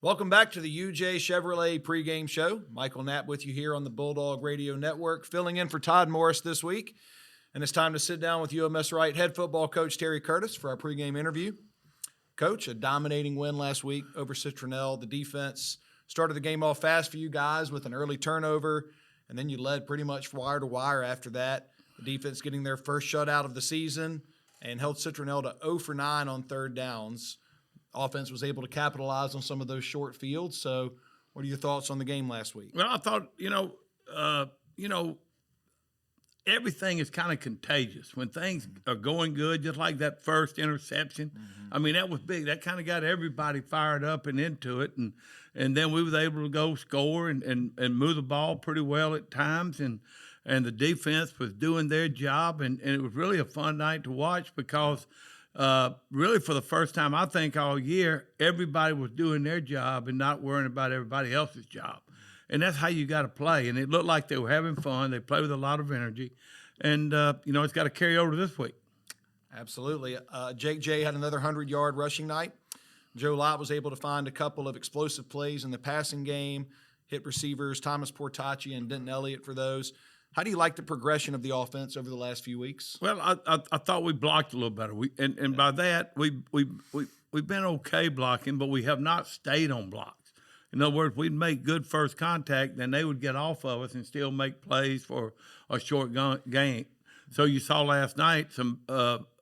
Welcome back to the UJ Chevrolet pregame show. Michael Knapp with you here on the Bulldog Radio Network, filling in for Todd Morris this week. And it's time to sit down with UMS-Wright head football coach Terry Curtis for our pregame interview. Coach, a dominating win last week over Citronelle. The defense started the game off fast for you guys with an early turnover, and then you led pretty much wire to wire after that. The defense getting their first shutout of the season and held Citronelle to 0 for 9 on third downs. Offense was able to capitalize on some of those short fields. So what are your thoughts on the game last week? Well, I thought, everything is kind of contagious. When things are going good, just like that first interception, I mean, that was big. That kind of got everybody fired up and into it. And then we was able to go score and move the ball pretty well at times. And the defense was doing their job. And it was really a fun night to watch because really for the first time, I think all year, everybody was doing their job and not worrying about everybody else's job. And that's how you got to play. And it looked like they were having fun. They played with a lot of energy. And, it's got to carry over to this week. Absolutely. Jake J had another 100-yard rushing night. Joe Lott was able to find a couple of explosive plays in the passing game, hit receivers Thomas Portacci and Denton Elliott for those. How do you like the progression of the offense over the last few weeks? Well, I thought we blocked a little better. By that, we've been okay blocking, but we have not stayed on blocks. In other words, we'd make good first contact, then they would get off of us and still make plays for a short gain. So you saw last night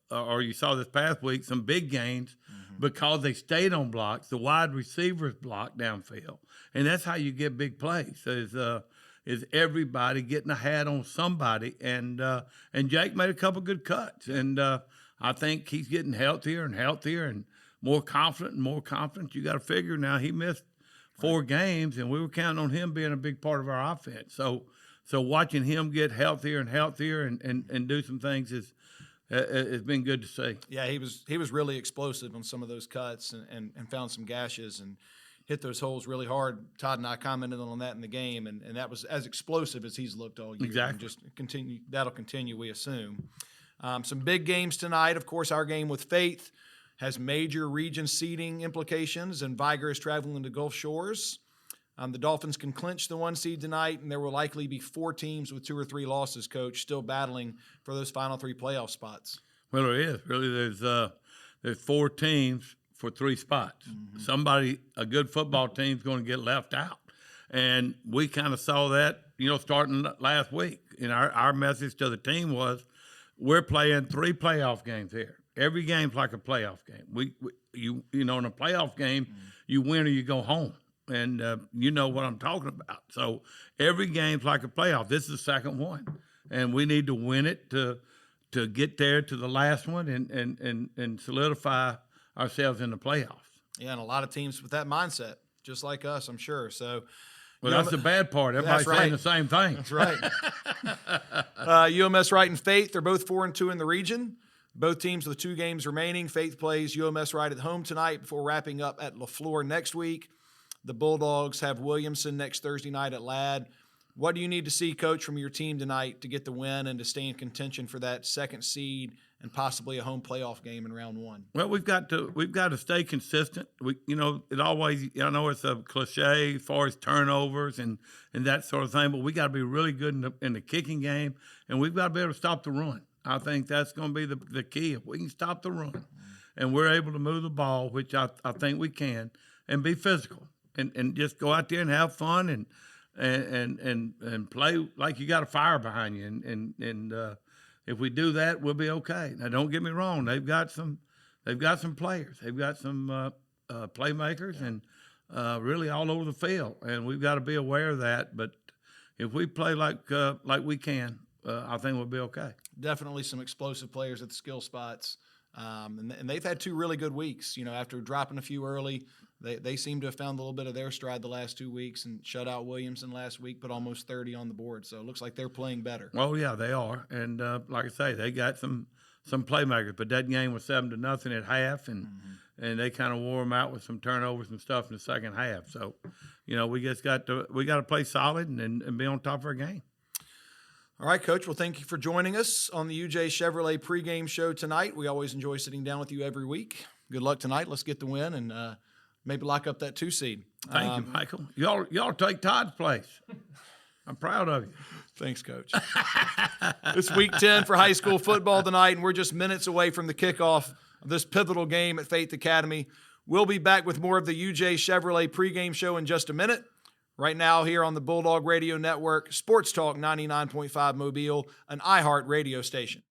or you saw this past week some big gains because they stayed on blocks. The wide receivers blocked downfield, and that's how you get big plays. Is everybody getting a hat on somebody, and Jake made a couple good cuts, and I think he's getting healthier and healthier and more confident and more confident. You got to figure now he missed 4 games, and we were counting on him being a big part of our offense. So watching him get healthier and healthier and do some things has been good to see. Yeah, he was really explosive on some of those cuts and found some gashes and hit those holes really hard. Todd and I commented on that in the game, and that was as explosive as he's looked all year. Exactly. And just that'll continue, we assume. Some big games tonight. Of course, our game with Faith has major region seeding implications, and Viger is traveling to Gulf Shores. The Dolphins can clinch the 1 seed tonight, and there will likely be 4 teams with 2 or 3 losses, Coach, still battling for those final 3 playoff spots. Well, there is. Really, there's 4 teams for 3 spots. A good football team's going to get left out. And we kind of saw that, starting last week. And our message to the team was, we're playing 3 playoff games here. Every game's like a playoff game. In a playoff game, you win or you go home. And you know what I'm talking about. So every game's like a playoff. This is the second one. And we need to win it to get there to the last one and solidify ourselves in the playoffs. Yeah, and a lot of teams with that mindset, just like us, I'm sure. So, that's the bad part. Everybody's saying the same thing. That's right. UMS-Wright and Faith, they're both 4-2 in the region. Both teams with 2 games remaining. Faith plays UMS-Wright at home tonight before wrapping up at LaFleur next week. The Bulldogs have Williamson next Thursday night at Ladd. What do you need to see, Coach, from your team tonight to get the win and to stay in contention for that 2nd seed and possibly a home playoff game in round 1? Well, we've got to stay consistent. It always, I know it's a cliche as far as turnovers and that sort of thing, but we got to be really good in the kicking game, and we've got to be able to stop the run. I think that's going to be the key. If we can stop the run and we're able to move the ball, which I think we can, and be physical and just go out there and have fun and play like you got a fire behind you. And if we do that, we'll be okay. Now, don't get me wrong. They've got some players. They've got some playmakers and really all over the field. And we've got to be aware of that. But if we play like we can, I think we'll be okay. Definitely some explosive players at the skill spots. And they've had 2 really good weeks. After dropping a few early, they seem to have found a little bit of their stride the last 2 weeks and shut out Williamson last week, put almost 30 on the board. So it looks like they're playing better. Oh, yeah, they are. And like I say, they got some playmakers. But that game was 7-0 at half, and they kind of wore them out with some turnovers and stuff in the second half. So, we got to play solid and be on top of our game. All right, Coach. Well, thank you for joining us on the UJ Chevrolet pregame show tonight. We always enjoy sitting down with you every week. Good luck tonight. Let's get the win and maybe lock up that 2 seed. Thank you, Michael. Y'all take Todd's place. I'm proud of you. Thanks, Coach. It's week 10 for high school football tonight, and we're just minutes away from the kickoff of this pivotal game at Faith Academy. We'll be back with more of the UJ Chevrolet pregame show in just a minute. Right now here on the Bulldog Radio Network, Sports Talk 99.5 Mobile, an iHeart radio station.